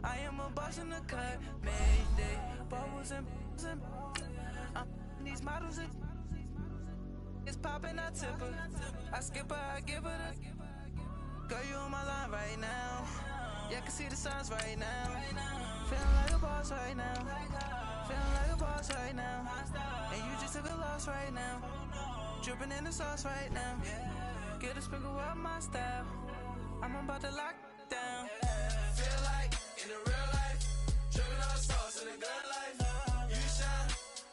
I am a boss in the cut, Mayday. Bubbles and I'm these models. It's popping, I tip her. I skip her, I give her the. Girl, you on my line right now. Yeah, I can see the signs right now. Feeling like a boss right now. Feeling like a boss right now. And you just took a loss right now. Dripping in the sauce right now. Get a sprinkle up my style. I'm about to lock down. Feel like in the real life, dripping on sauce in the good life. You shine,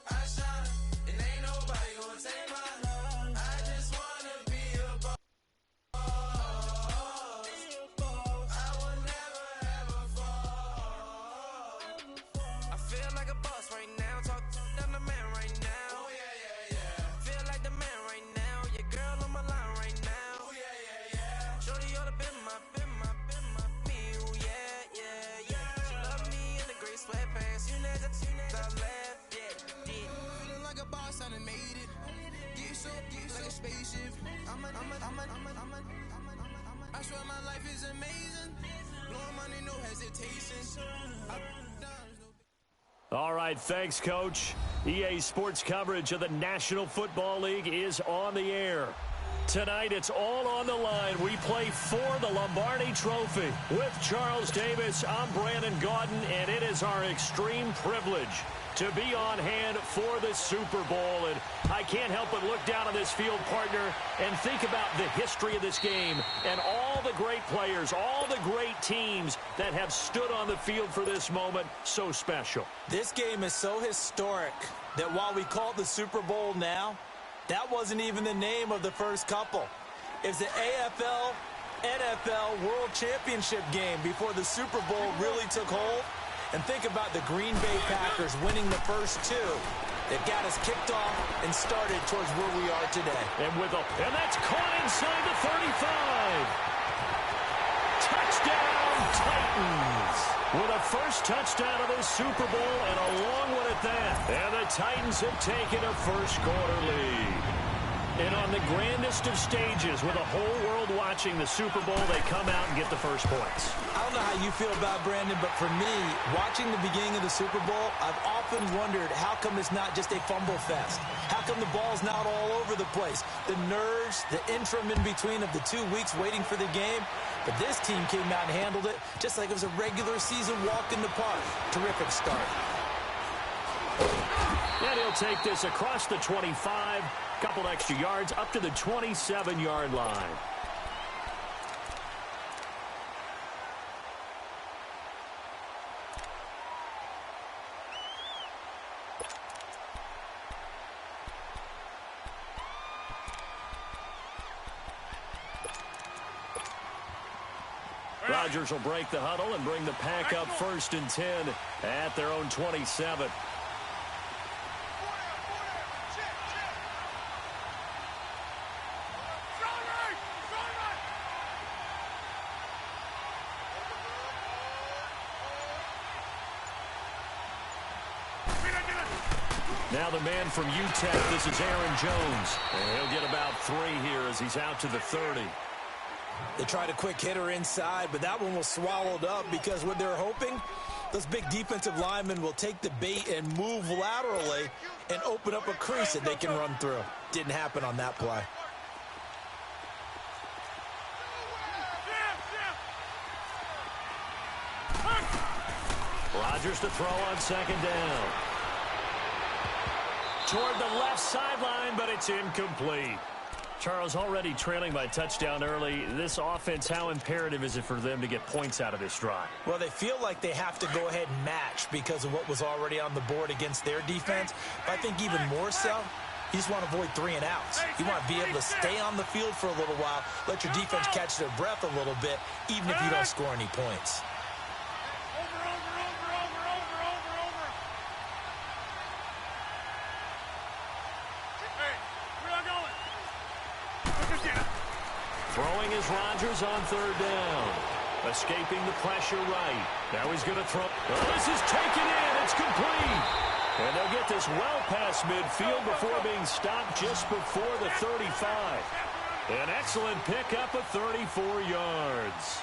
I shine, and ain't nobody gonna take mine. I just wanna be a boss. I will never ever fall. I feel like a boss right now. Talk to the man right now. Oh yeah, yeah, yeah. Feel like the man right now. Your girl on my line right now. Oh yeah, yeah, yeah. Shorty oughta been my me. Oh yeah, yeah, yeah. She love me in the gray sweatpants. You never I left, yeah. Feeling like a boss, I done made it. Get so like a spaceship. I swear my life is amazing. Blowing money, no hesitation. All right, thanks, Coach. EA Sports coverage of the National Football League is on the air. Tonight, it's all on the line. We play for the Lombardi Trophy. With Charles Davis, I'm Brandon Gaudin, and it is our extreme privilege to be on hand for the Super Bowl. And I can't help but look down on this field, partner, and think about the history of this game and all the great players, all the great teams that have stood on the field for this moment. So special. This game is so historic that while we call it the Super Bowl now, that wasn't even the name of the first couple. It's the AFL, NFL World Championship game before the Super Bowl really took hold. And think about the Green Bay Packers winning the first two. They've got us kicked off and started towards where we are today. And that's caught inside the 35. Touchdown, Titans. With a first touchdown of the Super Bowl and a long one at that. And the Titans have taken a first-quarter lead. And on the grandest of stages, with the whole world watching the Super Bowl, they come out and get the first points. I don't know how you feel about it, Brandon, but for me, watching the beginning of the Super Bowl, I've often wondered how come it's not just a fumble fest? How come the ball's not all over the place? The nerves, the interim in between of the 2 weeks waiting for the game. But this team came out and handled it just like it was a regular season walk in the park. Terrific start. And he'll take this across the 25, couple extra yards, up to the 27-yard line. Rodgers will break the huddle and bring the pack up 1st and 10 at their own 27. Now the man from UTEP, this is Aaron Jones. And he'll get about 3 here as he's out to the 30. They tried a quick hitter inside, but that one was swallowed up because what they're hoping, those big defensive linemen will take the bait and move laterally and open up a crease that they can run through. Didn't happen on that play. Rodgers to throw on 2nd down. Toward the left sideline, but it's incomplete. Charles, already trailing by touchdown early. This offense, how imperative is it for them to get points out of this drive? Well, they feel like they have to go ahead and match because of what was already on the board against their defense. But I think even more so, you just want to avoid 3 and outs. You want to be able to stay on the field for a little while, let your defense catch their breath a little bit, even if you don't score any points. Throwing is Rodgers on 3rd down. Escaping the pressure right. Now he's going to throw. Oh, this is taken in. It's complete. And they'll get this well past midfield before being stopped just before the 35. An excellent pickup of 34 yards.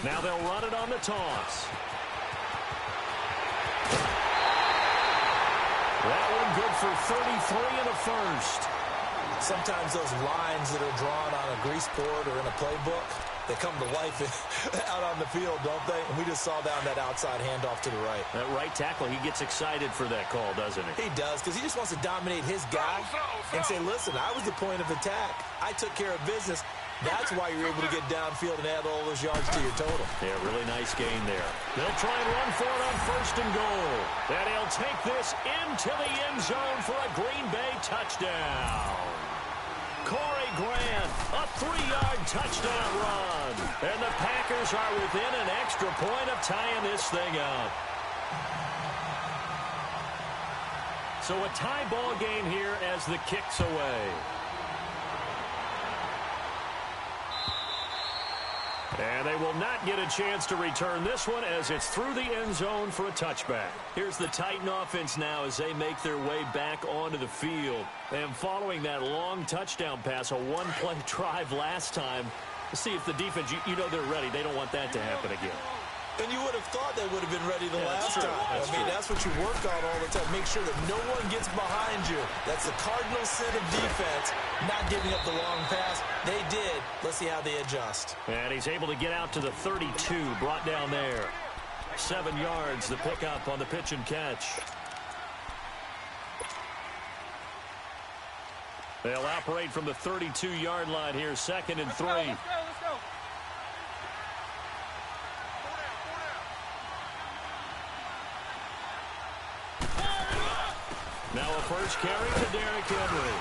Now they'll run it on the toss. That one good for 33 in the first. Sometimes those lines that are drawn on a grease board or in a playbook, they come to life out on the field, don't they? And we just saw down that outside handoff to the right. That right tackle, he gets excited for that call, doesn't he? He does, because he just wants to dominate his guy and say, listen, I was the point of attack. I took care of business. That's why you're able to get downfield and add all those yards to your total. Yeah, really nice gain there. They'll try and run for it on first and goal. And he'll take this into the end zone for a Green Bay touchdown. Corey Grant, a 3-yard touchdown run. And the Packers are within an extra point of tying this thing up. So a tie ball game here as the kick's away. And they will not get a chance to return this one as it's through the end zone for a touchback. Here's the Titan offense now as they make their way back onto the field. And following that long touchdown pass, a one-play drive last time, let's see if the defense, you know they're ready. They don't want that to happen again. And you would have thought they would have been ready the last time. That's what you work on all the time. Make sure that no one gets behind you. That's the cardinal sin of defense, not giving up the long pass. They did. Let's see how they adjust. And he's able to get out to the 32, brought down there. 7 yards, the pickup on the pitch and catch. They'll operate from the 32-yard line here, 2nd and 3. Let's go. Now a first carry to Derrick Henry.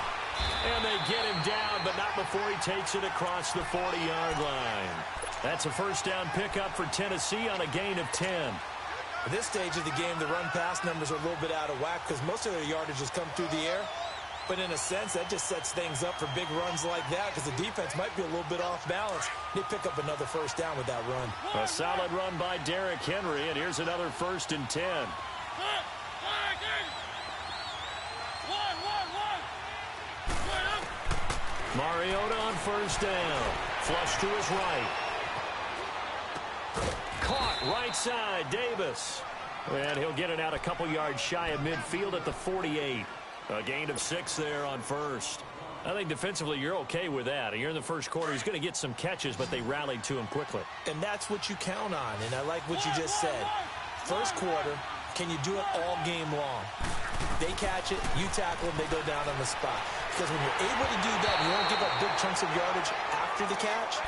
And they get him down, but not before he takes it across the 40-yard line. That's a first down pickup for Tennessee on a gain of 10. At this stage of the game, the run-pass numbers are a little bit out of whack because most of their yardage has come through the air. But in a sense, that just sets things up for big runs like that because the defense might be a little bit off balance. They pick up another first down with that run. A solid run by Derrick Henry, and here's another 1st and 10. Mariota on first down. Flush to his right. Caught right side, Davis. And he'll get it out a couple yards shy of midfield at the 48. A gain of 6 there on first. I think defensively you're okay with that. You're in the first quarter. He's going to get some catches, but they rallied to him quickly. And that's what you count on, and I like what you just said. First quarter, can you do it all game long? They catch it, you tackle them, they go down on the spot. Because when you're able to do that, you don't give up big chunks of yardage after the catch,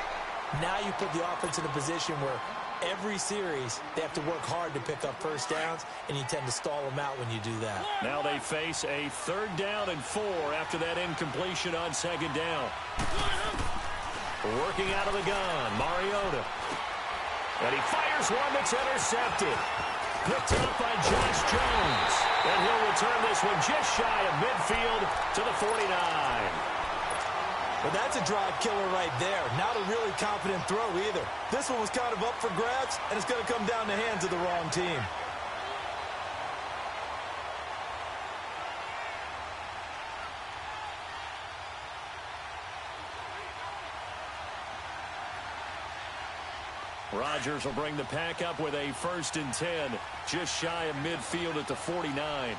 now you put the offense in a position where every series they have to work hard to pick up first downs, and you tend to stall them out when you do that. Now they face a 3rd down and 4 after that incompletion on 2nd down. Working out of the gun, Mariota. And he fires one that's intercepted. Picked up by Josh Jones. And he'll return this one just shy of midfield to the 49. Well, that's a drive killer right there. Not a really confident throw either. This one was kind of up for grabs, and it's going to come down the hands of the wrong team. Rodgers will bring the pack up with a 1st and 10, just shy of midfield at the 49.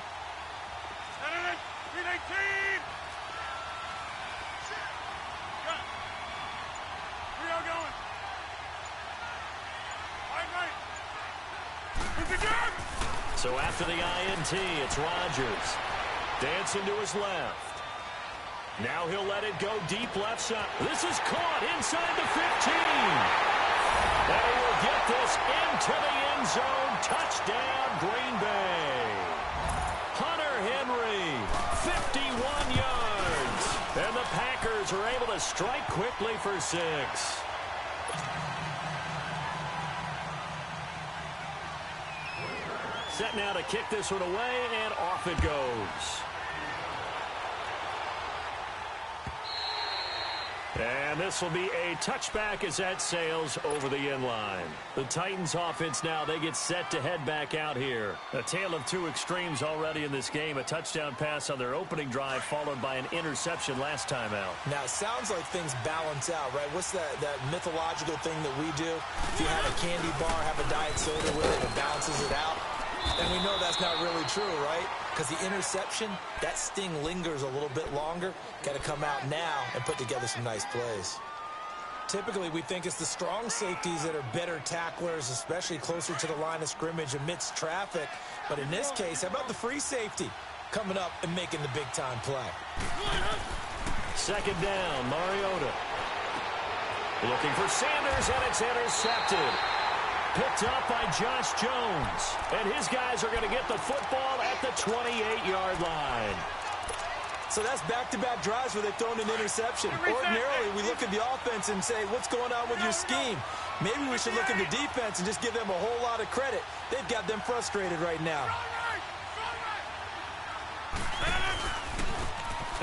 So after the INT, it's Rodgers. Dancing to his left. Now he'll let it go deep left side. This is caught inside the 15. And he will get this into the end zone. Touchdown, Green Bay. Hunter Henry, 51 yards. And the Packers are able to strike quickly for 6. Set now to kick this one away, and off it goes. And this will be a touchback as that sails over the end line. The Titans offense now, they get set to head back out here. A tale of two extremes already in this game. A touchdown pass on their opening drive followed by an interception last time out. Now, it sounds like things balance out, right? What's that mythological thing that we do? If you have a candy bar, have a diet soda with it, it balances it out. And we know that's not really true, right? Because the interception, that sting lingers a little bit longer. Got to come out now and put together some nice plays. Typically, we think it's the strong safeties that are better tacklers, especially closer to the line of scrimmage amidst traffic. But in this case, how about the free safety coming up and making the big-time play? Second down, Mariota. Looking for Sanders, and it's intercepted. Picked up by Josh Jones. And his guys are going to get the football at the 28-yard line. So that's back-to-back drives where they've thrown an interception. Ordinarily, we look at the offense and say, what's going on with your scheme? Maybe we should look at the defense and just give them a whole lot of credit. They've got them frustrated right now.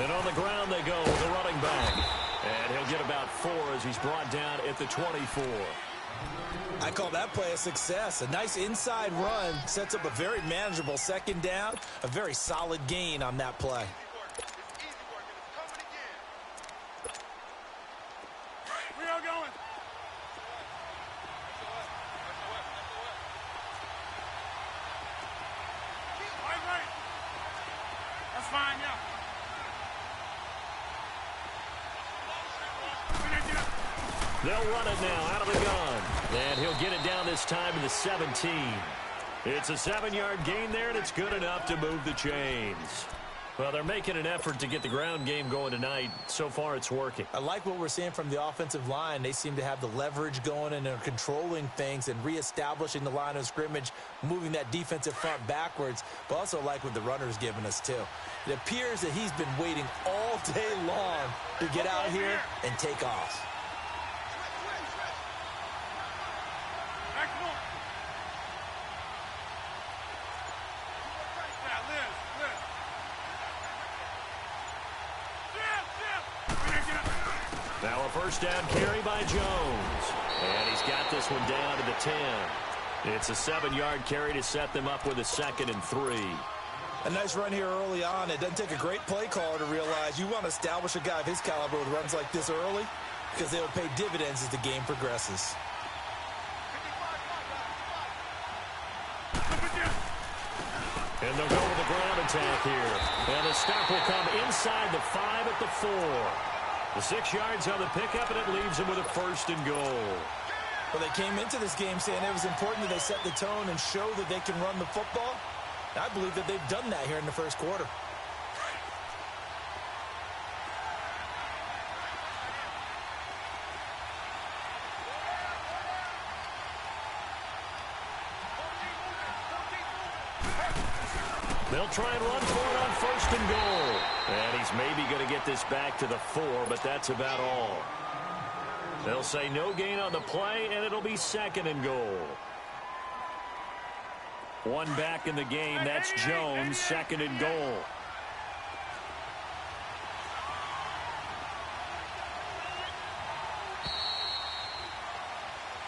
And on the ground they go with the running back. And he'll get about 4 as he's brought down at the 24. I call that play a success. A nice inside run sets up a very manageable second down. A very solid gain on that play. We are going. Right. That's fine, yeah. They'll run it now out of the gun. And he'll get it down this time to the 17. It's a 7-yard gain there, and it's good enough to move the chains. Well, they're making an effort to get the ground game going tonight. So far, it's working. I like what we're seeing from the offensive line. They seem to have the leverage going, and they're controlling things and reestablishing the line of scrimmage, moving that defensive front backwards, but also like what the runner's giving us, too. It appears that he's been waiting all day long to get out here and take off. Now a first down carry by Jones. And he's got this one down to the 10. It's a 7-yard carry to set them up with a 2nd and 3. A nice run here early on. It doesn't take a great play caller to realize you want to establish a guy of his caliber with runs like this early because they will pay dividends as the game progresses. And they'll go with the ground attack here. And the stop will come inside the 5 at the 4. The 6 yards on the pickup, and it leaves them with a 1st and goal. Well, they came into this game saying it was important that they set the tone and show that they can run the football. I believe that they've done that here in the first quarter. They'll try and run for it on 1st and goal. And he's maybe going to get this back to the 4, but that's about all. They'll say no gain on the play, and it'll be 2nd and goal. One back in the game, that's Jones, 2nd and goal.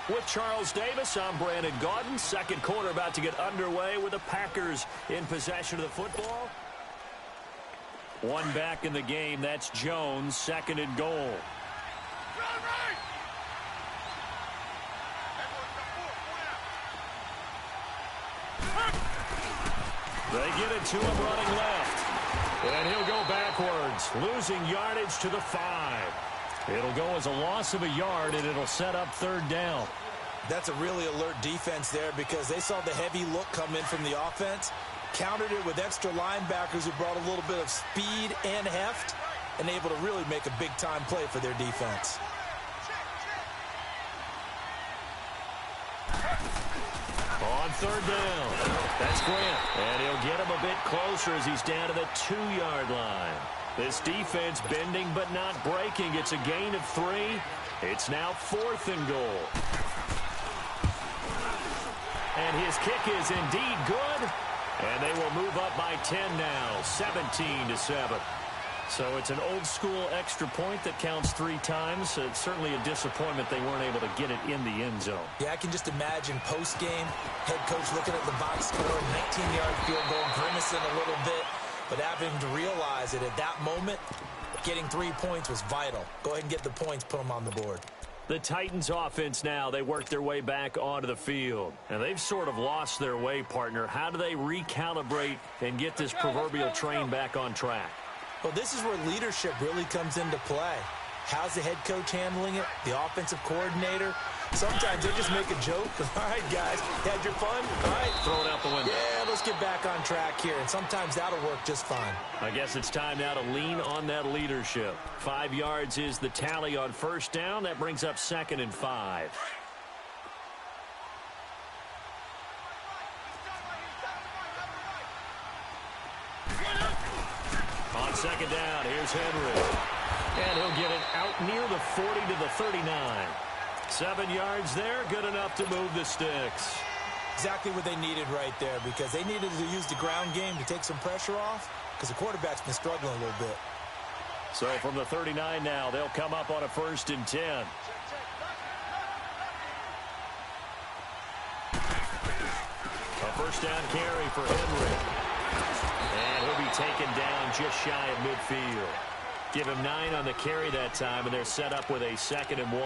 With Charles Davis, I'm Brandon Gaudin. Second quarter about to get underway with the Packers in possession of the football. One back in the game, that's Jones, 2nd and goal. They get it to him running left. And he'll go backwards, losing yardage to the 5. It'll go as a loss of a yard, and it'll set up 3rd down. That's a really alert defense there because they saw the heavy look come in from the offense, countered it with extra linebackers who brought a little bit of speed and heft, and able to really make a big-time play for their defense. On 3rd down, that's Grant. And he'll get him a bit closer as he's down to the 2-yard line. This defense bending but not breaking. It's a gain of 3. It's now 4th and goal. And his kick is indeed good. And they will move up by 10 now, 17-7. So it's an old-school extra point that counts 3 times. It's certainly a disappointment they weren't able to get it in the end zone. Yeah, I can just imagine post-game, head coach looking at the box score, 19-yard field goal, grimacing a little bit, but having to realize that at that moment, getting 3 points was vital. Go ahead and get the points, put them on the board. The Titans offense now, they work their way back onto the field. And they've sort of lost their way, partner. How do they recalibrate and get this proverbial train back on track? Well, this is where leadership really comes into play. How's the head coach handling it? The offensive coordinator? Sometimes they just make a joke. All right, guys, had your fun? All right. Throw it out the window. Yeah, let's get back on track here. And sometimes that'll work just fine. I guess it's time now to lean on that leadership. 5 yards is the tally on first down. That brings up 2nd and 5. On 2nd down, here's Henry. And he'll get it out near the 40 to the 39. 7 yards there, good enough to move the sticks. Exactly what they needed right there, because they needed to use the ground game to take some pressure off, because the quarterback's been struggling a little bit. So from the 39 now, they'll come up on a 1st and 10. A first down carry for Henry. And he'll be taken down just shy of midfield. Give him 9 on the carry that time, and they're set up with a 2nd and 1.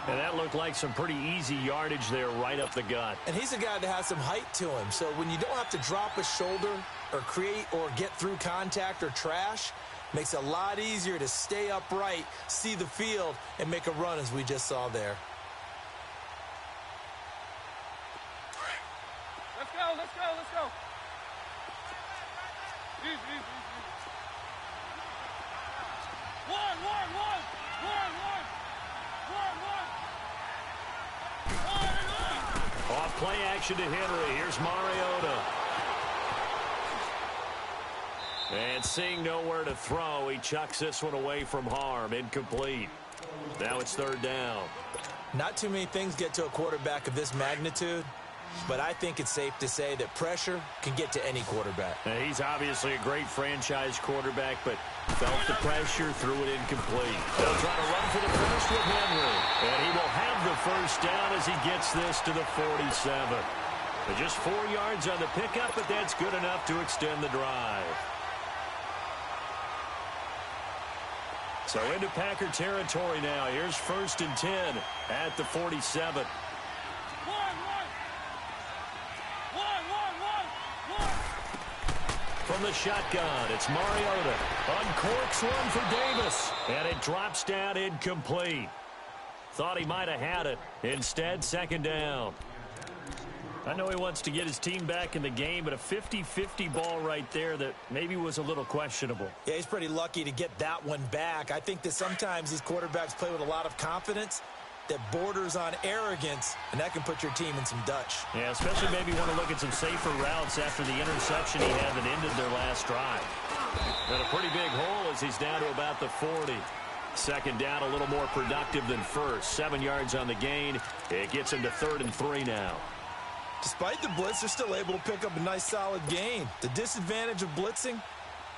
And that looked like some pretty easy yardage there right up the gut. And he's a guy that has some height to him. So when you don't have to drop a shoulder or create or get through contact or trash, makes it a lot easier to stay upright, see the field, and make a run as we just saw there. Let's go, let's go, let's go. Easy. One. Off play action to Henry. Here's Mariota. And seeing nowhere to throw, he chucks this one away from harm. Incomplete. Now it's 3rd down. Not too many things get to a quarterback of this magnitude, but I think it's safe to say that pressure can get to any quarterback. Now, he's obviously a great franchise quarterback, but felt the pressure, threw it incomplete. They'll try to run for the first with Henry. And he will have the first down as he gets this to the 47. But just 4 yards on the pickup, but that's good enough to extend the drive. So into Packer territory now. Here's 1st and 10 at the 47. From the shotgun, it's Mariota. Uncorks one for Davis. And it drops down incomplete. Thought he might have had it. Instead, 2nd down. I know he wants to get his team back in the game, but a 50-50 ball right there that maybe was a little questionable. Yeah, he's pretty lucky to get that one back. I think that sometimes these quarterbacks play with a lot of confidence that borders on arrogance, and that can put your team in some Dutch. Yeah, especially maybe want to look at some safer routes after the interception he had that ended their last drive. Got a pretty big hole as he's down to about the 40. 2nd down, a little more productive than first. 7 yards on the gain. It gets him to 3rd and 3 now. Despite the blitz, they're still able to pick up a nice solid gain. The disadvantage of blitzing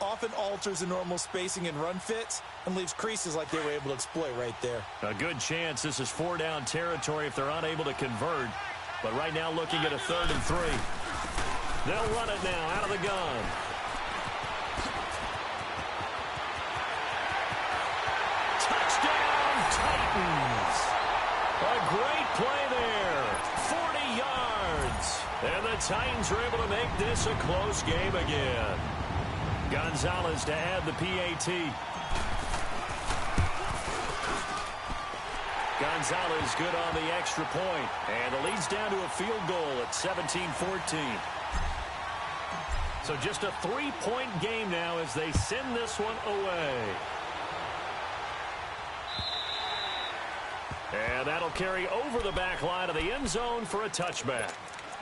often alters the normal spacing and run fits and leaves creases like they were able to exploit right there. A good chance this is 4 down territory if they're unable to convert. But right now looking at a 3rd and 3. They'll run it now out of the gun. Touchdown Titans. A great play there. 40 yards. And the Titans are able to make this a close game again. Gonzalez to add the PAT. Gonzalez good on the extra point. And the lead's down to a field goal at 17-14. So just a 3-point game now as they send this one away. And that'll carry over the back line of the end zone for a touchback.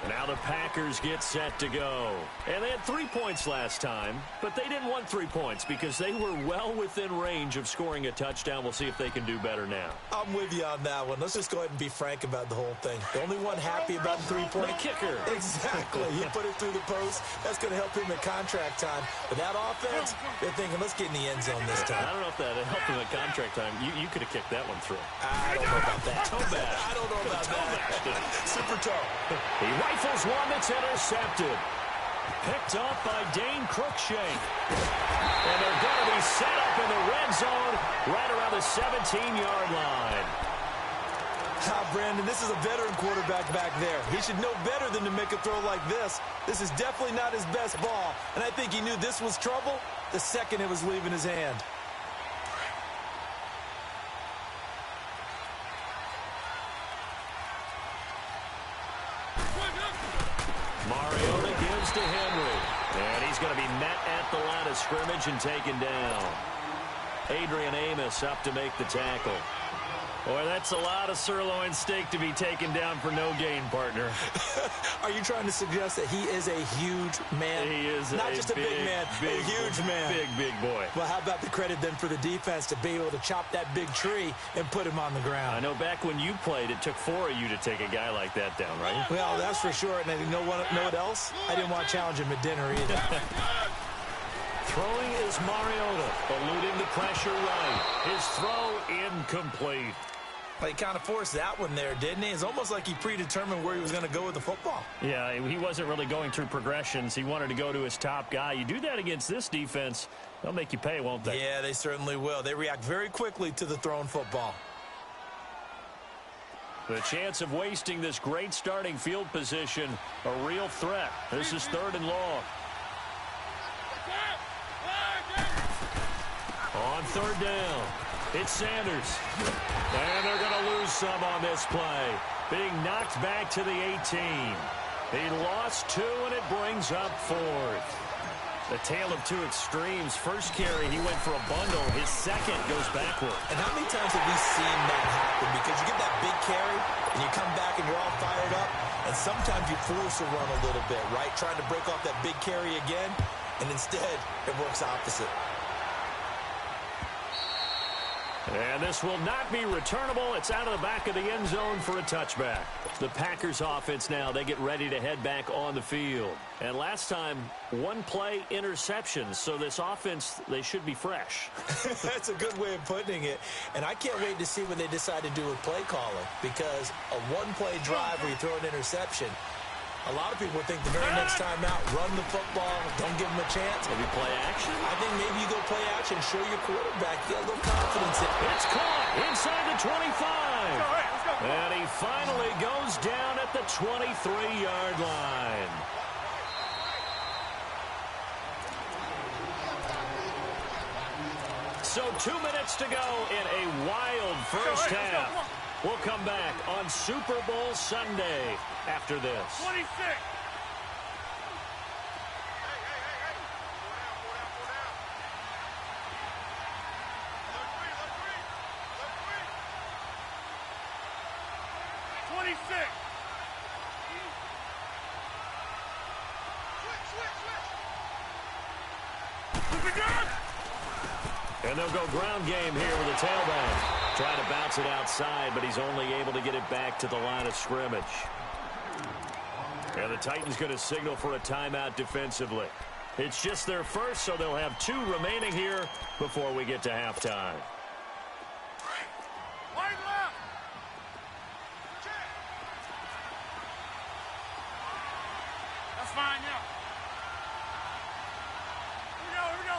Now the Packers get set to go. And they had 3 points last time, but they didn't want 3 points because they were well within range of scoring a touchdown. We'll see if they can do better now. I'm with you on that one. Let's just go ahead and be frank about the whole thing. The only one happy about the 3-point kicker. Exactly. He put it through the post. That's going to help him at contract time. But that offense, they're thinking, let's get in the end zone this time. I don't know if that helped him at contract time. You could have kicked that one through. I don't know about that. Toe bash. I don't know about that. Super toe. He rifles one that's intercepted. Picked up by Dane Cruikshank. And they're going to be set up in the red zone right around the 17-yard line. Brandon, this is a veteran quarterback back there. He should know better than to make a throw like this. This is definitely not his best ball. And I think he knew this was trouble the second it was leaving his hand. Mariota gives to Henry. And he's going to be met at the line of scrimmage and taken down. Adrian Amos up to make the tackle. Boy, that's a lot of sirloin steak to be taken down for no gain, partner. Are you trying to suggest that he is a huge man? He is not just a big man, a huge man. Big boy. Well, how about the credit then for the defense to be able to chop that big tree and put him on the ground? I know back when you played, it took 4 of you to take a guy like that down, right? Well, that's for sure. And you know what else? I didn't want to challenge him at dinner either. Throwing is Mariota, eluding the pressure right. His throw incomplete. He kind of forced that one there, didn't he? It's almost like he predetermined where he was going to go with the football. Yeah, he wasn't really going through progressions. He wanted to go to his top guy. You do that against this defense, they'll make you pay, won't they? Yeah, they certainly will. They react very quickly to the thrown football. The chance of wasting this great starting field position, a real threat. This is 3rd and long. On 3rd down, it's Sanders. And they're going to lose some on this play. Being knocked back to the 18. He lost 2, and it brings up 4th. The tale of two extremes. First carry, he went for a bundle. His second goes backward. And how many times have we seen that happen? Because you get that big carry, and you come back, and you're all fired up. And sometimes you force a run a little bit, right? Trying to break off that big carry again. And instead, it works opposite. And this will not be returnable. It's out of the back of the end zone for a touchback. The Packers offense now, they get ready to head back on the field. And last time, 1-play interceptions. So this offense, they should be fresh. That's a good way of putting it. And I can't wait to see what they decide to do with play calling. Because a 1-play drive where you throw an interception, a lot of people think the very next time out, run the football, don't give them a chance. Maybe play action? I think maybe you go play action, show your quarterback, get a little confidence in it. It's caught inside the 25. Let's go. And he finally goes down at the 23-yard line. So 2 minutes to go in a wild first half. We'll come back on Super Bowl Sunday after this. 26. And they'll go ground game here with a tailback. Trying to bounce it outside, but he's only able to get it back to the line of scrimmage. And the Titans going to signal for a timeout defensively. It's just their first, so they'll have 2 remaining here before we get to halftime. That's fine now. Here we go.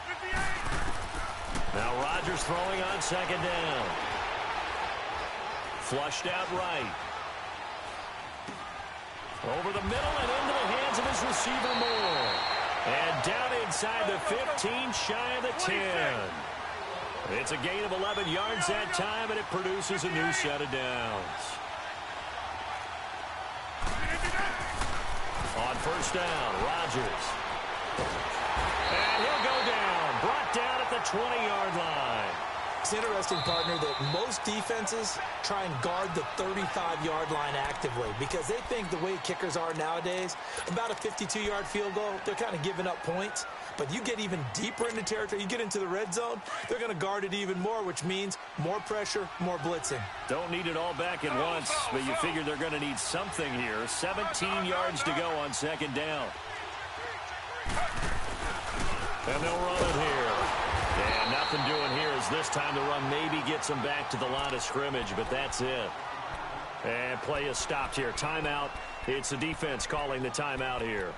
58. Now Rodgers throwing on 2nd down. Flushed out right. Over the middle and into the hands of his receiver Moore. And down inside the 15, shy of the 10. It's a gain of 11 yards that time, and it produces a new set of downs. On 1st down, Rodgers. And he'll go down. Brought down at the 20-yard line. It's interesting, partner, that most defenses try and guard the 35-yard line actively because they think the way kickers are nowadays, about a 52-yard field goal, they're kind of giving up points. But you get even deeper into territory, you get into the red zone, they're going to guard it even more, which means more pressure, more blitzing. Don't need it all back at once, but you figure they're going to need something here. 17 yards to go on second down. And they'll run it here. And nothing doing here as this time the run maybe gets them back to the line of scrimmage, but that's it. And play is stopped here. Timeout. It's the defense calling the timeout here,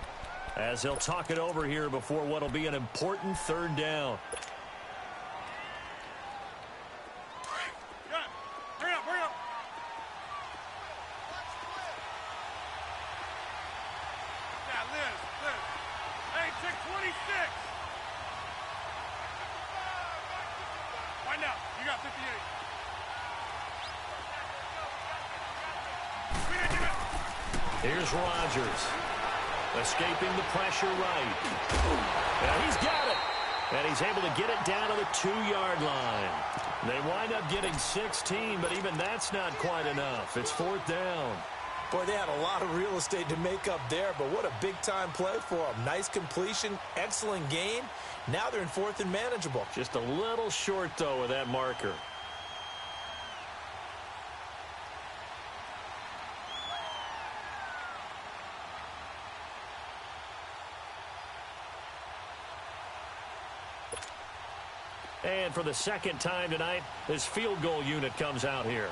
as they'll talk it over here before what will be an important third down. Hurry up, hurry up. Yeah, Liz. Hey, check 26. Find out. You got 58. Here's Rodgers. Escaping the pressure right. And he's got it. And he's able to get it down to the 2-yard line. They wind up getting 16, but even that's not quite enough. It's fourth down. Boy, they had a lot of real estate to make up there, but what a big-time play for them. Nice completion, excellent game. Now they're in fourth and manageable. Just a little short, though, with that marker. And for the second time tonight, this field goal unit comes out here.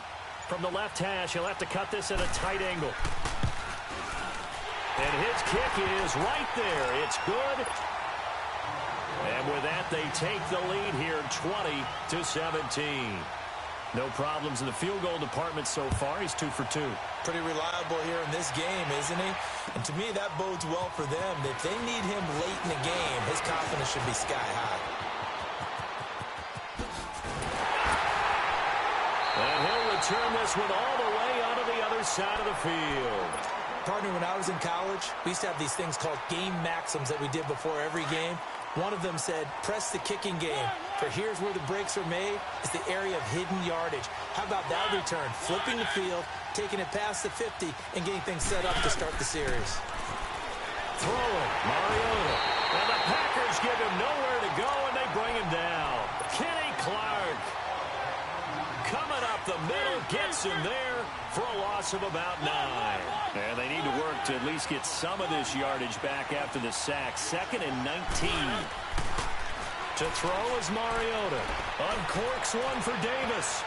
From the left hash, he'll have to cut this at a tight angle. And his kick is right there. It's good. And with that, they take the lead here, 20-17. No problems in the field goal department so far. He's 2 for 2. Pretty reliable here in this game, isn't he? And to me, that bodes well for them. If they need him late in the game, his confidence should be sky high. And he'll return this one all the way onto the other side of the field. Partner, when I was in college, we used to have these things called game maxims that we did before every game. One of them said, press the kicking game. For here's where the breaks are made. It's the area of hidden yardage. How about that return? Flipping the field, taking it past the 50, and getting things set up to start the series. Throwing, Mariota. And the Packers give him nowhere to go, and they bring him down. Kenny Clark coming up the middle, gets him there for a loss of about 9. And they need to work to at least get some of this yardage back after the sack. 2nd and 19. To throw is Mariota. Uncorks one for Davis.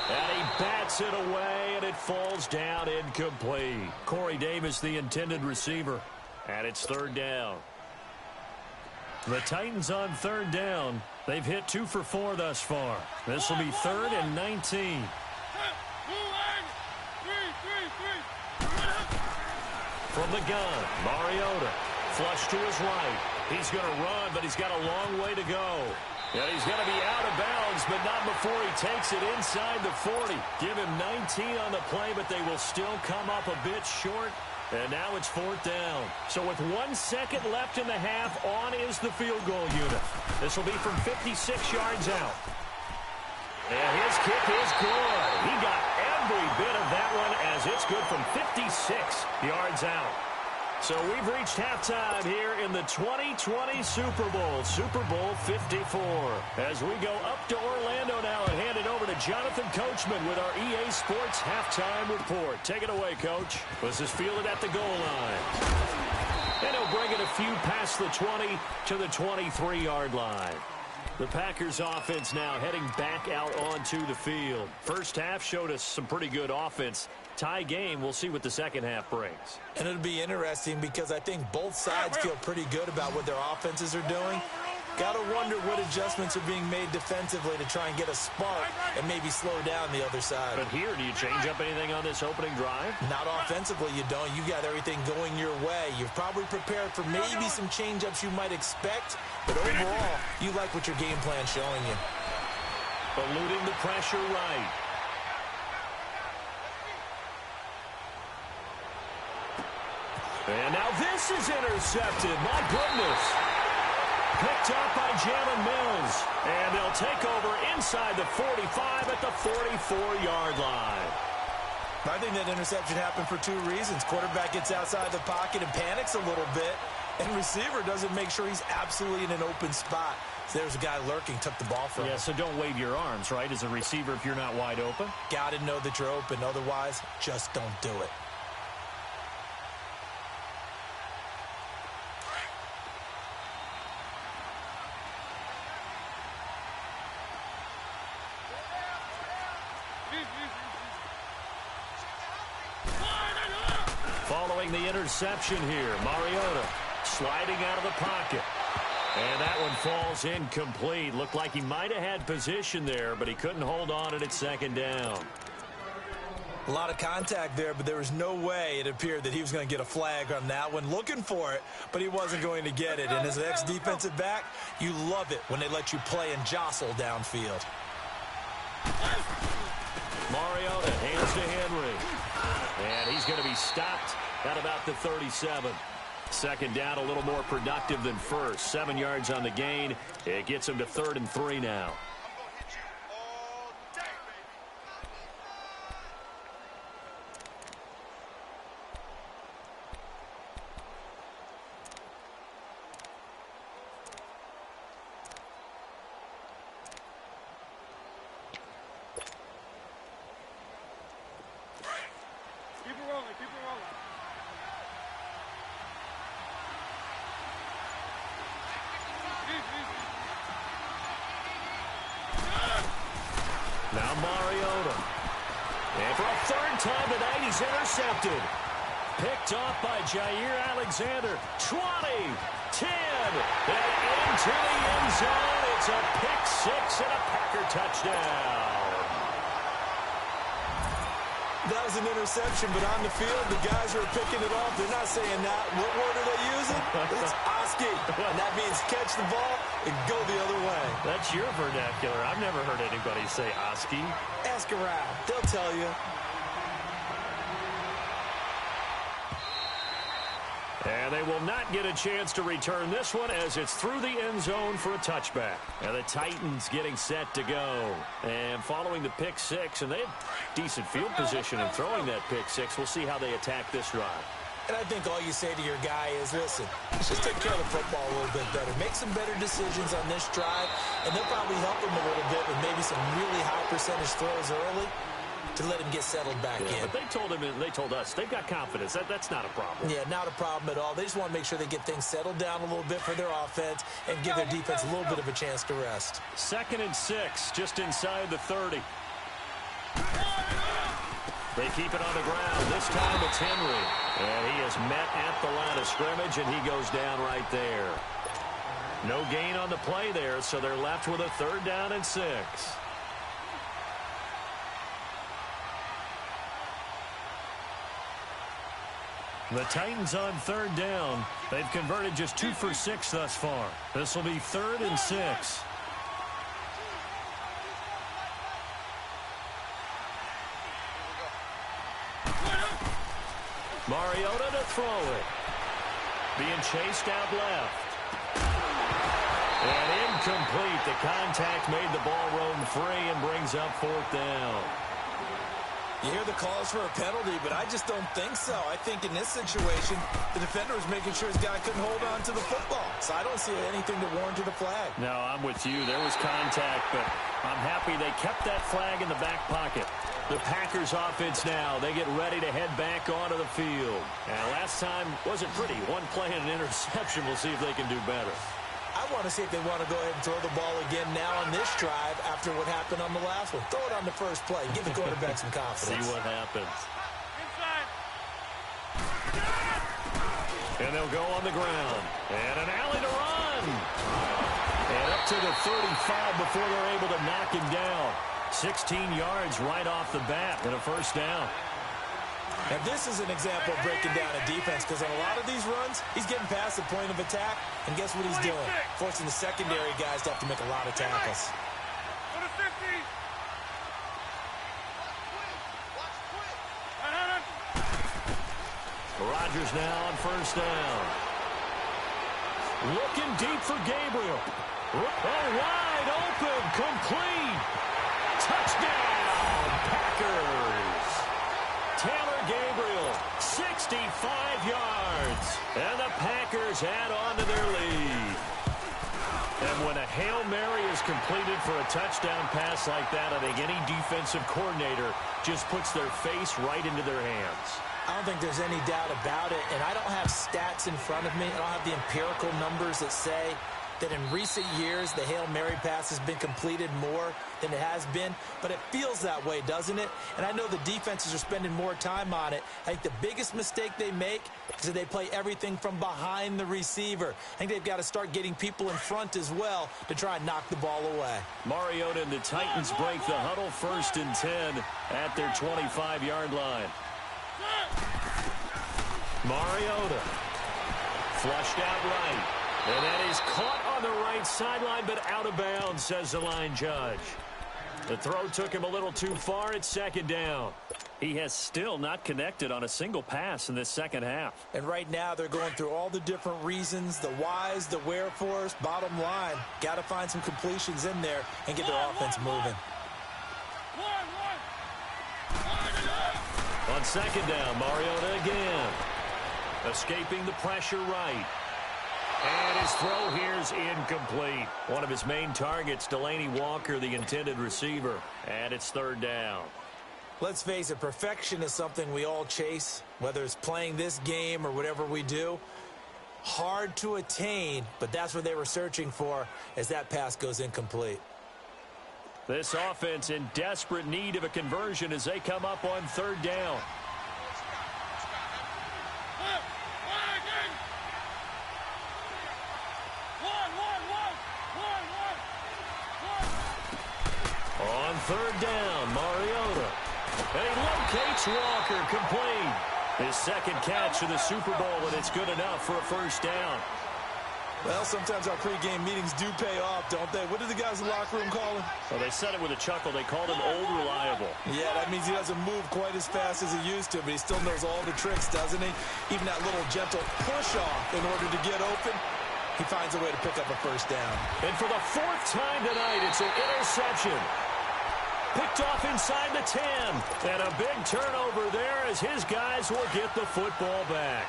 And he bats it away, and it falls down incomplete. Corey Davis, the intended receiver. And it's third down. The Titans on third down. They've hit 2 for 4 thus far. This will be 3rd and 19. From the gun, Mariota. Flush to his right. He's going to run, but he's got a long way to go. And he's going to be out of bounds, but not before he takes it inside the 40. Give him 19 on the play, but they will still come up a bit short. And now it's fourth down. So with 1 second left in the half, on is the field goal unit. This will be from 56 yards out. And his kick is good. He got every bit of that one as it's good from 56 yards out. So we've reached halftime here in the 2020 Super Bowl, Super Bowl 54. As we go up to Orlando now and hand it over to Jonathan Coachman with our EA Sports Halftime Report. Take it away, Coach. This is fielded at the goal line. And he'll bring it a few past the 20 to the 23-yard line. The Packers offense now heading back out onto the field. First half showed us some pretty good offense. Tie game, we'll see what the second half brings. And it'll be interesting because I think both sides feel pretty good about what their offenses are doing. Got to wonder what adjustments are being made defensively to try and get a spark and maybe slow down the other side. But here, do you change up anything on this opening drive? Not offensively, you don't. You got everything going your way. You've probably prepared for maybe some change-ups you might expect, but overall, you like what your game plan's showing you. Eluding the pressure right. And now this is intercepted. My goodness. Picked up by Jalen Mills. And they'll take over inside the 45 at the 44-yard line. I think that interception happened for two reasons. Quarterback gets outside the pocket and panics a little bit, and receiver doesn't make sure he's absolutely in an open spot. So there's a guy lurking, took the ball from him. Yeah, so don't wave your arms, right, as a receiver if you're not wide open. Got to know that you're open. Otherwise, just don't do it. Following the interception here, Mariota sliding out of the pocket. And that one falls incomplete. Looked like he might have had position there, but he couldn't hold on at second down. A lot of contact there, but there was no way it appeared that he was going to get a flag on that one. Looking for it, but he wasn't going to get it. And as an ex-defensive back, you love it when they let you play and jostle downfield. Mariota hands to Henry. And he's going to be stopped at about the 37. Second down, a little more productive than first. 7 yards on the gain. It gets him to 3rd and 3 now. Keep it rolling, keep it rolling. Now Mariota. And for a 3rd time tonight, he's intercepted. Picked off by Jair Alexander. 20, 10, and into the end zone. It's a pick 6 and a Packer touchdown. That was an interception, but on the field, the guys who are picking it off, they're not saying that. What word are they using? It's Oski. And that means catch the ball and go the other way. That's your vernacular. I've never heard anybody say Oski. Ask around. They'll tell you. And they will not get a chance to return this one as it's through the end zone for a touchback. And the Titans getting set to go. And following the pick 6, and they have decent field position in throwing that pick 6. We'll see how they attack this drive. And I think all you say to your guy is, listen, just take care of the football a little bit better. Make some better decisions on this drive, and they'll probably help him a little bit with maybe some really high percentage throws early to let him get settled back in. But they told him, and they told us, they've got confidence. That's not a problem. Yeah, not a problem at all. They just want to make sure they get things settled down a little bit for their offense and give their defense a little bit of a chance to rest. 2nd and 6, just inside the 30. They keep it on the ground. This time it's Henry. And he is met at the line of scrimmage, and he goes down right there. No gain on the play there, so they're left with a 3rd down and 6. The Titans on 3rd down. They've converted just 2 for 6 thus far. This will be 3rd and 6. Mariota to throw it. Being chased out left. And incomplete. The contact made the ball roam free and brings up 4th down. You hear the calls for a penalty, but I just don't think so. I think in this situation, the defender was making sure his guy couldn't hold on to the football. So I don't see anything to warrant the flag. No, I'm with you. There was contact, but I'm happy they kept that flag in the back pocket. The Packers offense now, they get ready to head back onto the field. And last time wasn't pretty. One play and an interception. We'll see if they can do better. I want to see if they want to go ahead and throw the ball again now on this drive after what happened on the last one. Throw it on the first play. Give the quarterback some confidence. See what happens. Inside. And they'll go on the ground. And an alley to run. And up to the 35 before they're able to knock him down. 16 yards right off the bat and a 1st down. And this is an example of breaking down a defense because on a lot of these runs, he's getting past the point of attack, and guess what he's doing? Forcing the secondary guys to have to make a lot of tackles. Go to 50. Rodgers now on 1st down. Looking deep for Gabriel. Oh, wide open, complete. Touchdown, Packers. Taylor Gabriel, 65 yards. And the Packers add on to their lead. And when a Hail Mary is completed for a touchdown pass like that, I think any defensive coordinator just puts their face right into their hands. I don't think there's any doubt about it, and I don't have stats in front of me. I don't have the empirical numbers that say that in recent years the Hail Mary pass has been completed more than it has been, but it feels that way, doesn't it? And I know the defenses are spending more time on it. I think the biggest mistake they make is that they play everything from behind the receiver. I think they've got to start getting people in front as well to try and knock the ball away. Mariota and the Titans break the huddle, 1st and 10 at their 25-yard line. Mariota flushed out right. And that is caught on the right sideline, but out of bounds, says the line judge. The throw took him a little too far. It's 2nd down. He has still not connected on a single pass in this second half. And right now they're going through all the different reasons, the whys, the wherefores. Bottom line, got to find some completions in there and get their offense moving. On 2nd down, Mariota again. Escaping the pressure right. And his throw here's incomplete. One of his main targets, Delaney Walker, the intended receiver. And it's 3rd down. Let's face it, perfection is something we all chase, whether it's playing this game or whatever we do. Hard to attain, but that's what they were searching for as that pass goes incomplete. This offense in desperate need of a conversion as they come up on 3rd down. On 3rd down, Mariota. And he locates Walker, complete. His 2nd catch of the Super Bowl, and it's good enough for a 1st down. Well, sometimes our pregame meetings do pay off, don't they? What did the guys in the locker room call him? Well, they said it with a chuckle. They called him Old Reliable. Yeah, that means he doesn't move quite as fast as he used to, but he still knows all the tricks, doesn't he? Even that little gentle push-off in order to get open, he finds a way to pick up a 1st down. And for the 4th time tonight, it's an interception. Picked off inside the 10. And a big turnover there as his guys will get the football back.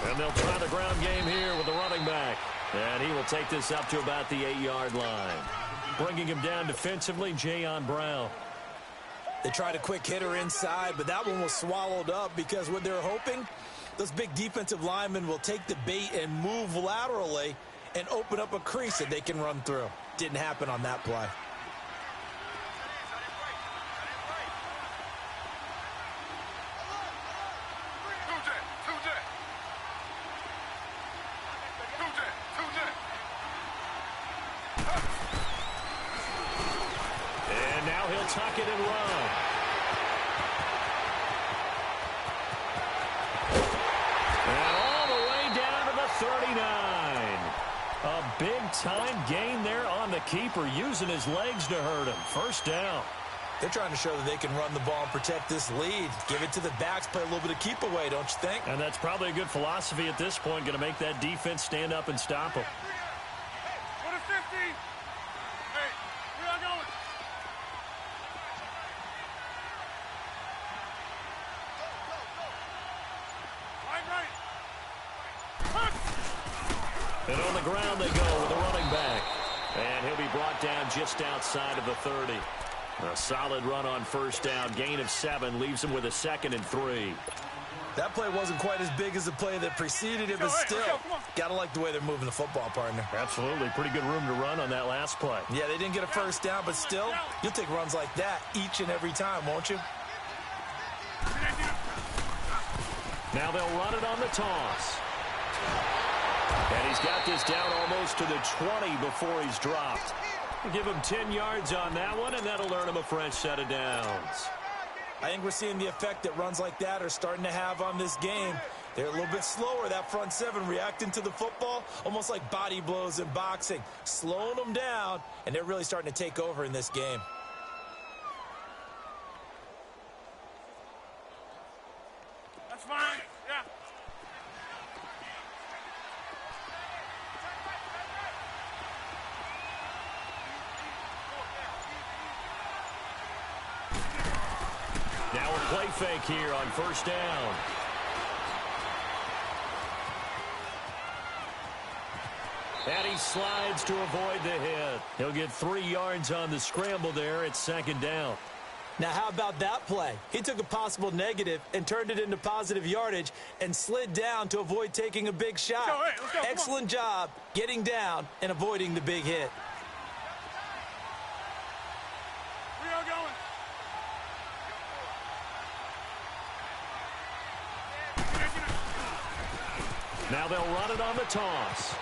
And they'll try the ground game here with the running back. And he will take this up to about the 8-yard line. Bringing him down defensively, Jayon Brown. They tried a quick hitter inside, but that one was swallowed up because what they're hoping, those big defensive linemen will take the bait and move laterally and open up a crease that they can run through. Didn't happen on that play. And now he'll tuck it and run. And all the way down to the 39. A big-time gain there on the keeper, using his legs to hurt him. 1st down. They're trying to show that they can run the ball and protect this lead. Give it to the backs, play a little bit of keep away, don't you think? And that's probably a good philosophy at this point, going to make that defense stand up and stop him. Go to 50. Hey, we are going. And on the ground they go with a running back. And he'll be brought down just outside of the 30. A solid run on 1st down. Gain of 7 leaves him with a 2nd and 3. That play wasn't quite as big as the play that preceded it, but still, gotta like the way they're moving the football, partner. Absolutely. Pretty good room to run on that last play. Yeah, they didn't get a 1st down, but still, you'll take runs like that each and every time, won't you? Now they'll run it on the toss. And he's got this down almost to the 20 before he's dropped. Give him 10 yards on that one, and that'll earn him a fresh set of downs. I think we're seeing the effect that runs like that are starting to have on this game. They're a little bit slower, that front seven, reacting to the football, almost like body blows in boxing, slowing them down, and they're really starting to take over in this game. That's fine. Yeah. Now a play fake here on first down. And he slides to avoid the hit. He'll get 3 yards on the scramble there. It's second down. Now, how about that play? He took a possible negative and turned it into positive yardage and slid down to avoid taking a big shot. Let's go. Excellent job getting down and avoiding the big hit. We are going. Now they'll run it on the toss.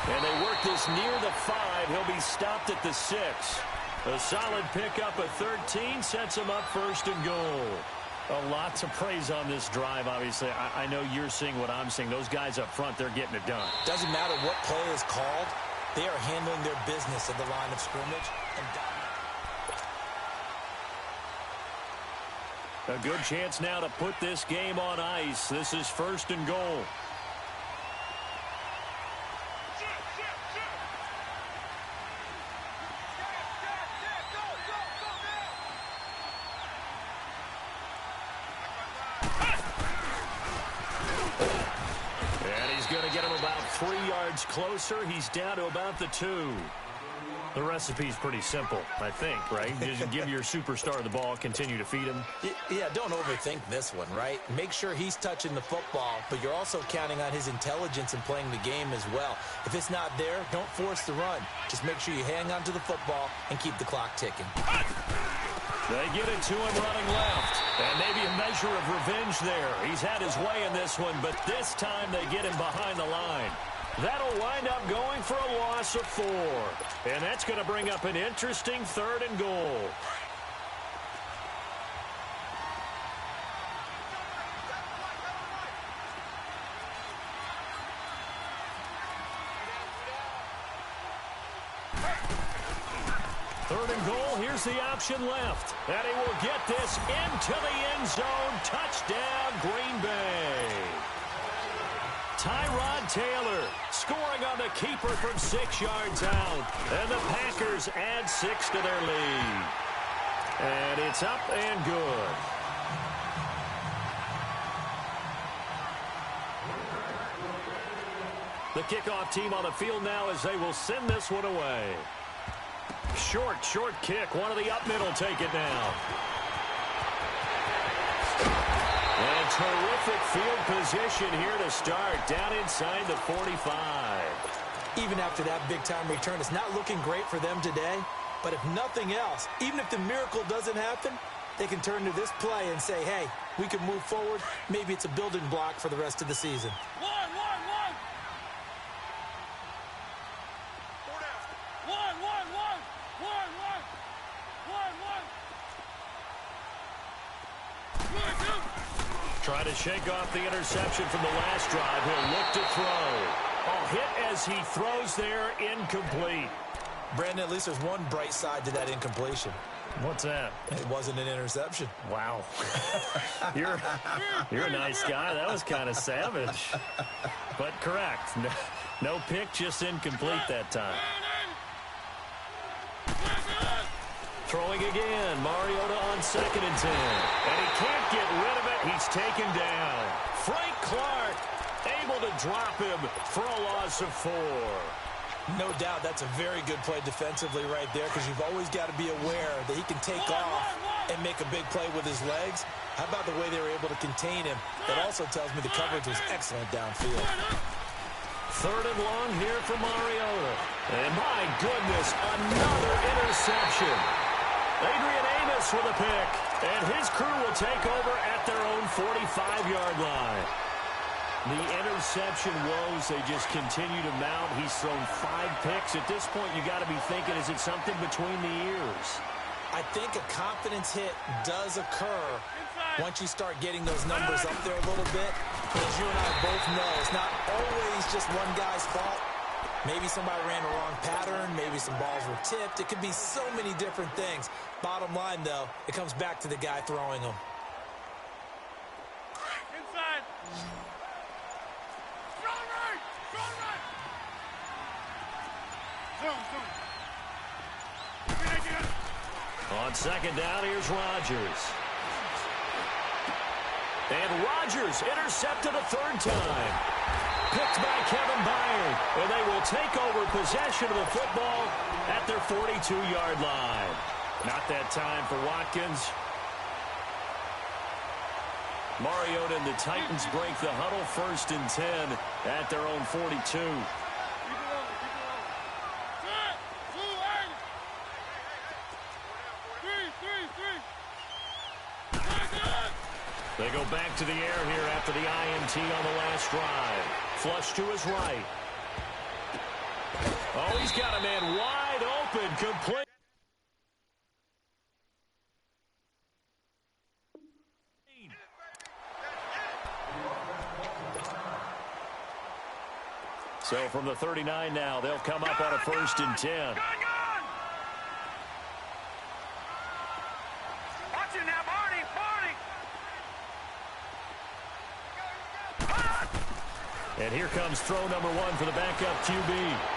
And they work this near the 5. He'll be stopped at the 6. A solid pickup of 13 sets him up first and goal. A lot to praise on this drive, obviously. I know you're seeing what I'm seeing. Those guys up front, they're getting it done. Doesn't matter what play is called. They are handling their business at the line of scrimmage. A good chance now to put this game on ice. This is first and goal. Going to get him about 3 yards closer. He's down to about the 2. The recipe's pretty simple, I think, right? Just give your superstar the ball, continue to feed him. Yeah, don't overthink this one, right? Make sure he's touching the football, but you're also counting on his intelligence in playing the game as well. If it's not there, don't force the run. Just make sure you hang on to the football and keep the clock ticking. They get it to him running left. And maybe a measure of revenge there. He's had his way in this one, but this time they get him behind the line. That'll wind up going for a loss of 4. And that's going to bring up an interesting third and goal. Third and goal, here's the option left. And he will get this into the end zone. Touchdown, Green Bay. Tyrod Taylor scoring on the keeper from 6 yards out. And the Packers add 6 to their lead. And it's up and good. The kickoff team on the field now as they will send this one away. Short kick. One of the up middle take it now. And terrific field position here to start. Down inside the 45. Even after that big-time return, it's not looking great for them today. But if nothing else, even if the miracle doesn't happen, they can turn to this play and say, hey, we can move forward. Maybe it's a building block for the rest of the season. One. Trying to shake off the interception from the last drive. He'll look to throw. Oh, hit as he throws there, incomplete. Brandon, at least there's one bright side to that incompletion. What's that? It wasn't an interception. Wow. You're a nice guy. That was kind of savage. But correct. No pick, just incomplete that time. Throwing again. Mariota on 2nd and 10. And he can't get rid of it. He's taken down. Frank Clark able to drop him for a loss of 4. No doubt that's a very good play defensively right there, because you've always got to be aware that he can take off and make a big play with his legs. How about the way they were able to contain him? That also tells me the coverage was excellent downfield. 3rd and long here for Mariota. And my goodness, another interception. Adrian Amos with a pick. And his crew will take over at their own 45-yard line. The interception woes, they just continue to mount. He's thrown 5 picks. At this point, you got to be thinking, is it something between the ears? I think a confidence hit does occur once you start getting those numbers up there a little bit. But as you and I both know, it's not always just one guy's fault. Maybe somebody ran the wrong pattern. Maybe some balls were tipped. It could be so many different things. Bottom line, though, it comes back to the guy throwing them. Inside. Strong right. Strong right. Zoom. On second down, here's Rodgers. And Rodgers intercepted a third time. Picked by Kevin Byard. And they will take over possession of the football at their 42-yard line. Not that time for Watkins. Mariota and the Titans break the huddle, 1st and 10 at their own 42. They go back to the air here after the INT on the last drive. Flush to his right. Oh, he's got a man wide open. Complete. So from the 39 now, they'll come up on a 1st and 10. And here comes throw number 1 for the backup QB.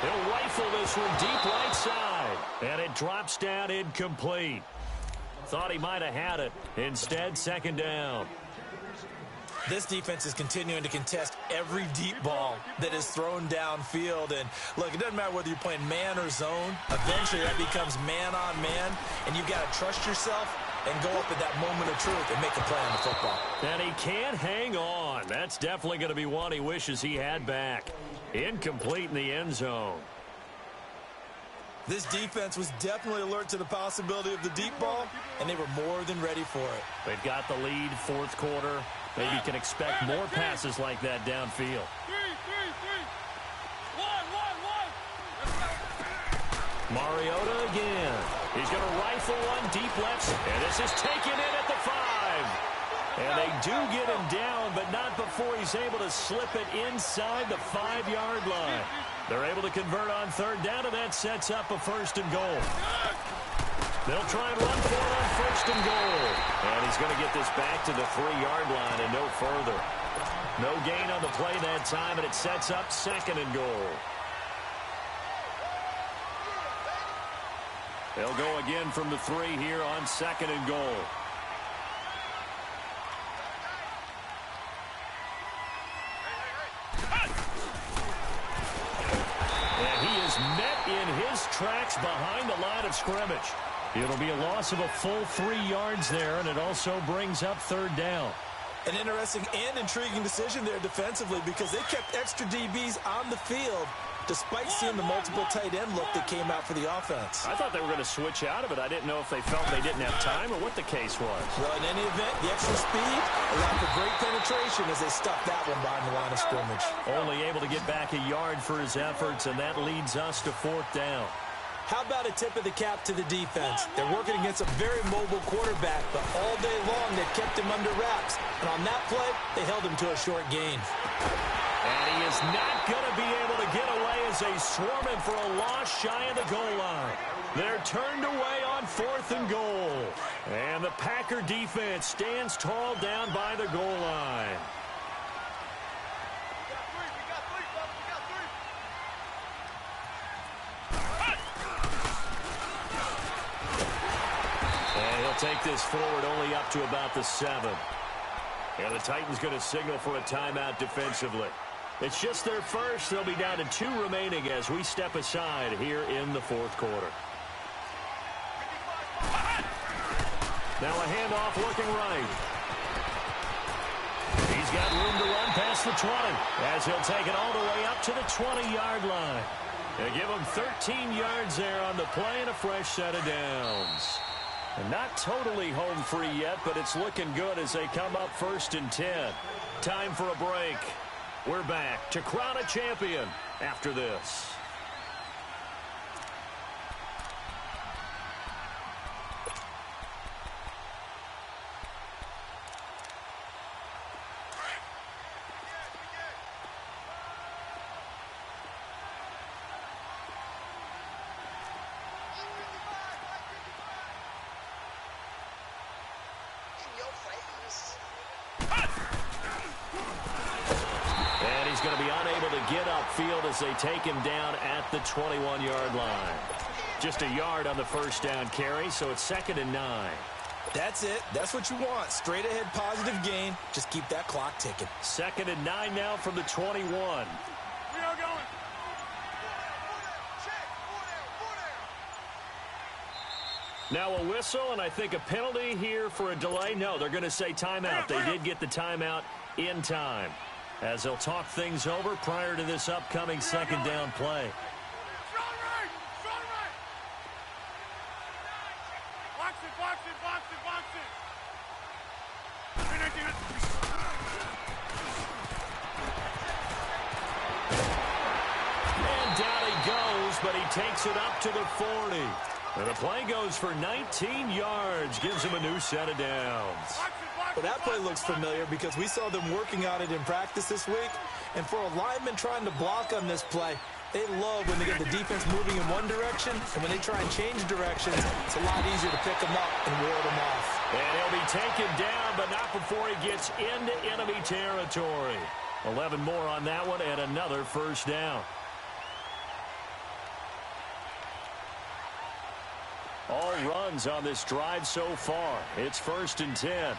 He'll rifle this one deep right side. And it drops down incomplete. Thought he might have had it. Instead, 2nd down. This defense is continuing to contest every deep ball that is thrown downfield. And, look, it doesn't matter whether you're playing man or zone. Eventually, that becomes man-on-man, and you've got to trust yourself and go up at that moment of truth and make a play on the football. And he can't hang on. That's definitely going to be one he wishes he had back. Incomplete in the end zone. This defense was definitely alert to the possibility of the deep ball, and they were more than ready for it. They've got the lead, 4th quarter. Maybe you can expect more passes like that downfield. Mariota again. He's going to rifle one deep left, and this is taken in at the 5. And they do get him down, but not before he's able to slip it inside the 5-yard line. They're able to convert on 3rd down, and that sets up a 1st and goal. They'll try and run for it on 1st and goal. And he's going to get this back to the 3-yard line and no further. No gain on the play that time, and it sets up 2nd and goal. They'll go again from the 3 here on 2nd and goal. And he is met in his tracks behind the line of scrimmage. It'll be a loss of a full 3 yards there, and it also brings up 3rd down. An interesting and intriguing decision there defensively because they kept extra DBs on the field despite seeing the multiple tight end look that came out for the offense. I thought they were going to switch out of it. I didn't know if they felt they didn't have time or what the case was. Well, in any event, the extra speed allowed for great penetration as they stuffed that one behind the line of scrimmage. Only able to get back a yard for his efforts, and that leads us to 4th down. How about a tip of the cap to the defense? They're working against a very mobile quarterback, but all day long they kept him under wraps. And on that play, they held him to a short gain. And he is not going to be able to get away as they swarm him for a loss shy of the goal line. They're turned away on 4th and goal. And the Packer defense stands tall down by the goal line. And he'll take this forward only up to about the 7. And the Titans going to signal for a timeout defensively. It's just their first. They'll be down to 2 remaining as we step aside here in the 4th quarter. Now a handoff looking right. He's got room to run past the 20 as he'll take it all the way up to the 20-yard line. They give him 13 yards there on the play and a fresh set of downs. And not totally home free yet, but it's looking good as they come up 1st and 10. Time for a break. We're back to crown a champion after he's going to be unable to get upfield as they take him down at the 21-yard line. Just a yard on the first down carry, so it's 2nd and 9. That's it. That's what you want. Straight ahead positive gain. Just keep that clock ticking. 2nd and 9 now from the 21. We are going. Now a whistle, and I think a penalty here for a delay. No, they're going to say timeout. They did get the timeout in time, as they'll talk things over prior to this upcoming 2nd down play. Strong right. Strong right. Box it, box it, box it, box it. And down he goes, but he takes it up to the 40. And the play goes for 19 yards, gives him a new set of downs. Well, that play looks familiar because we saw them working on it in practice this week. And for a lineman trying to block on this play, they love when they get the defense moving in one direction, and when they try and change directions, it's a lot easier to pick them up and ward them off. And he'll be taken down, but not before he gets into enemy territory. 11 more on that one, and another first down. All runs on this drive so far. It's 1st and 10.